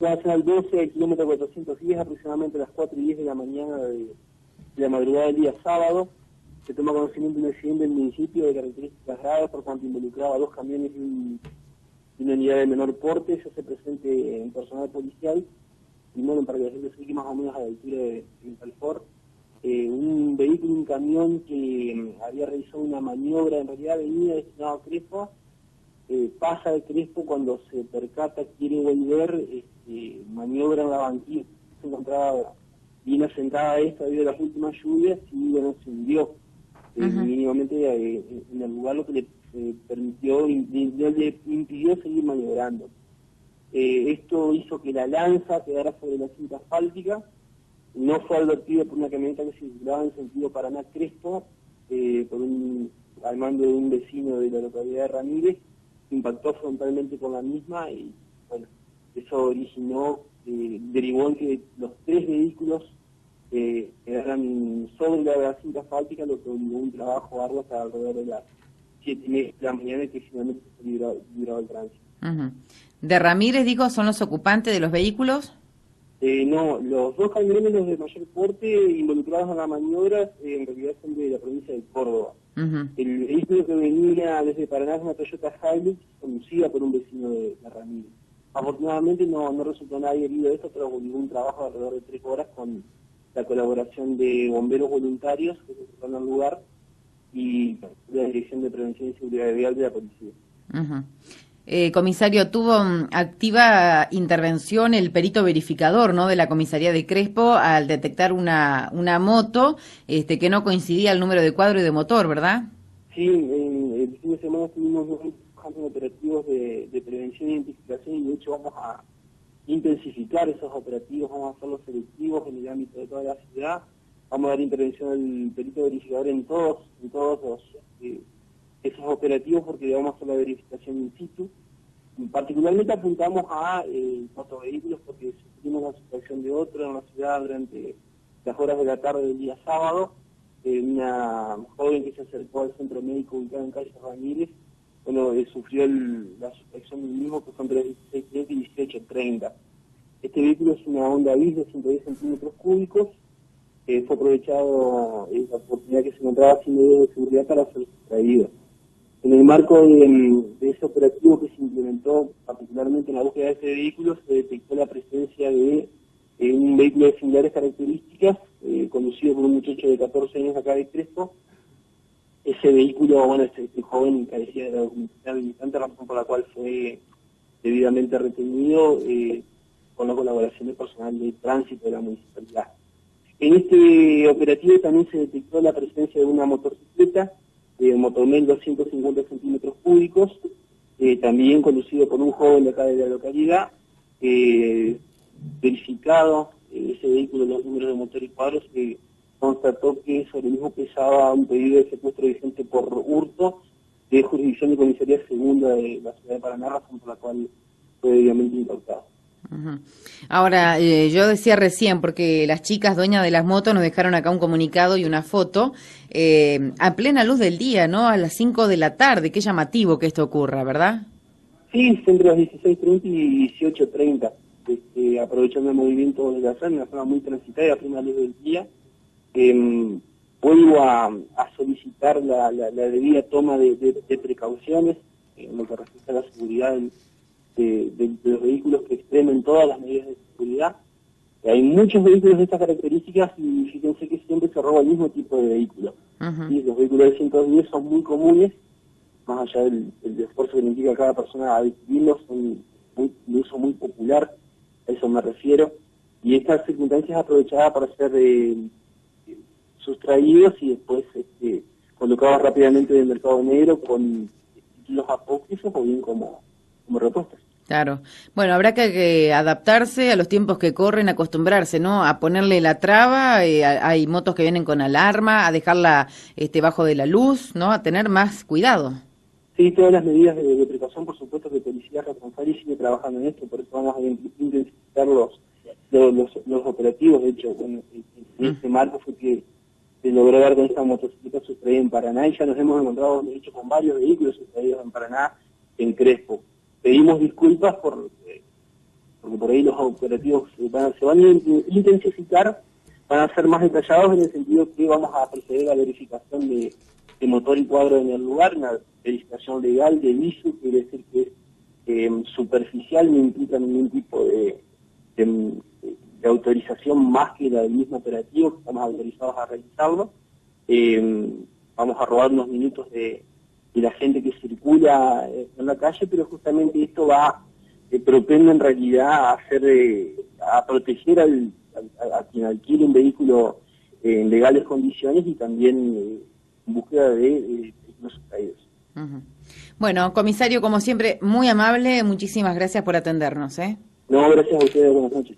Nacional 12, al kilómetro 410, aproximadamente a las 4:10 de la mañana de la madrugada del día sábado. Se toma conocimiento de un accidente en el municipio de características graves por cuanto involucraba 2 camiones y una unidad de menor porte. Se hace presente en personal policial y bueno, para que la gente se ubique más o menos a la altura de Alfor. Un vehículo, un camión que había realizado una maniobra, en realidad venía destinado a Crespo, pasa de Crespo, cuando se percata, quiere volver, maniobra en la banquilla, se encontraba bien asentada esta debido a las últimas lluvias y bueno, se hundió mínimamente en el lugar, lo que le permitió, le impidió seguir maniobrando. Esto hizo que la lanza quedara sobre la cinta asfáltica. No fue advertido por una camioneta que circulaba en sentido Paraná-Crespo, al mando de un vecino de la localidad de Ramírez. Impactó frontalmente con la misma y bueno, eso originó, derivó en que los 3 vehículos quedaran sobre la cinta asfáltica, lo que obligó un trabajo arduo hasta alrededor de las 7:30 de la mañana, que finalmente se libró el tránsito. ¿De Ramírez, digo, son los ocupantes de los vehículos? No, los 2 camiones, los de mayor porte, involucrados en la maniobra, en realidad son de la provincia de Córdoba. El vehículo que venía desde Paraná es una Toyota Hilux, conducida por un vecino de Ramírez. Afortunadamente no resultó nadie herido de esto, pero hubo un trabajo de alrededor de 3 horas con la colaboración de bomberos voluntarios que se fueron al lugar y la Dirección de Prevención y Seguridad Vial de la Policía. Comisario, tuvo activa intervención el perito verificador, ¿no?, de la comisaría de Crespo al detectar una moto que no coincidía el número de cuadro y de motor, ¿verdad? Sí, el fin de semana tuvimos operativos de prevención e identificación y de hecho vamos a intensificar esos operativos, vamos a hacerlos selectivos en el ámbito de toda la ciudad, vamos a dar intervención al perito verificador en todos esos operativos porque vamos a hacer la verificación in situ. Particularmente apuntamos a motovehículos porque sufrimos la situación de otro en la ciudad durante las horas de la tarde del día sábado, una joven que se acercó al centro médico ubicado en calle Ramírez, bueno, sufrió la sustracción del mismo, que son entre 16.30 y 18.30. Este vehículo es una Honda Bis de 110 centímetros cúbicos, fue aprovechado la oportunidad que se encontraba sin medios de seguridad para ser sustraído. En el marco de ese operativo que se implementó particularmente en la búsqueda de ese vehículo, se detectó la presencia de un vehículo de similares características, conducido por un muchacho de 14 años acá de Crespo. Ese vehículo, bueno, este joven carecía de la documentación habilitante, razón por la cual fue debidamente retenido con la colaboración del personal de tránsito de la municipalidad. En este operativo también se detectó la presencia de una motocicleta, Motomel 250 centímetros cúbicos, también conducido por un joven de acá de la localidad, verificado ese vehículo, los números de motor y cuadros, constató que sobre el mismo pesaba un pedido de secuestro vigente por hurto de jurisdicción de comisaría segunda de la ciudad de Paraná, razón por la cual fue debidamente incautado. Ahora, yo decía recién, porque las chicas dueñas de las motos nos dejaron acá un comunicado y una foto, a plena luz del día, ¿no?, a las 5 de la tarde, qué llamativo que esto ocurra, ¿verdad? Sí, entre las 16:30 y 18:30, aprovechando el movimiento de la zona, una zona muy transitada a plena luz del día. Vuelvo a solicitar la debida toma de precauciones en lo que respecta a la seguridad de los vehículos que extremen todas las medidas de seguridad. Hay muchos vehículos de estas características y fíjense que siempre se roba el mismo tipo de vehículo. ¿Sí? Los vehículos de 110 son muy comunes, más allá del esfuerzo que implica cada persona a adquirirlos, son de uso muy popular, a eso me refiero, y estas circunstancias aprovechadas para ser sustraídos y después colocados rápidamente en el mercado negro con títulos apócrifos o bien como repuestos. Claro. Bueno, habrá que adaptarse a los tiempos que corren, acostumbrarse, ¿no?, a ponerle la traba. Hay motos que vienen con alarma, a dejarla bajo de la luz, ¿no?, a tener más cuidado. Sí, todas las medidas de precaución, por supuesto que Policía Responsable sigue trabajando en esto, por eso vamos a intensificar los operativos. De hecho, bueno, en este marco fue que se logró dar con esta motocicleta sustraída en Paraná y ya nos hemos encontrado, de hecho, con varios vehículos sustraídos en Paraná, en Crespo. Pedimos disculpas por porque por ahí los operativos se van a intensificar, van a ser más detallados en el sentido que vamos a proceder a la verificación de motor y cuadro en el lugar, una verificación legal de viso, quiere decir que es superficial, no implica ningún tipo de autorización más que la del mismo operativo, que estamos autorizados a realizarlo. Vamos a robar unos minutos de la gente que circula en la calle, pero justamente esto va propende en realidad a proteger a quien adquiere un vehículo en legales condiciones y también en búsqueda de los sustraídos. Bueno, comisario, como siempre, muy amable, muchísimas gracias por atendernos. No, gracias a ustedes, buenas noches.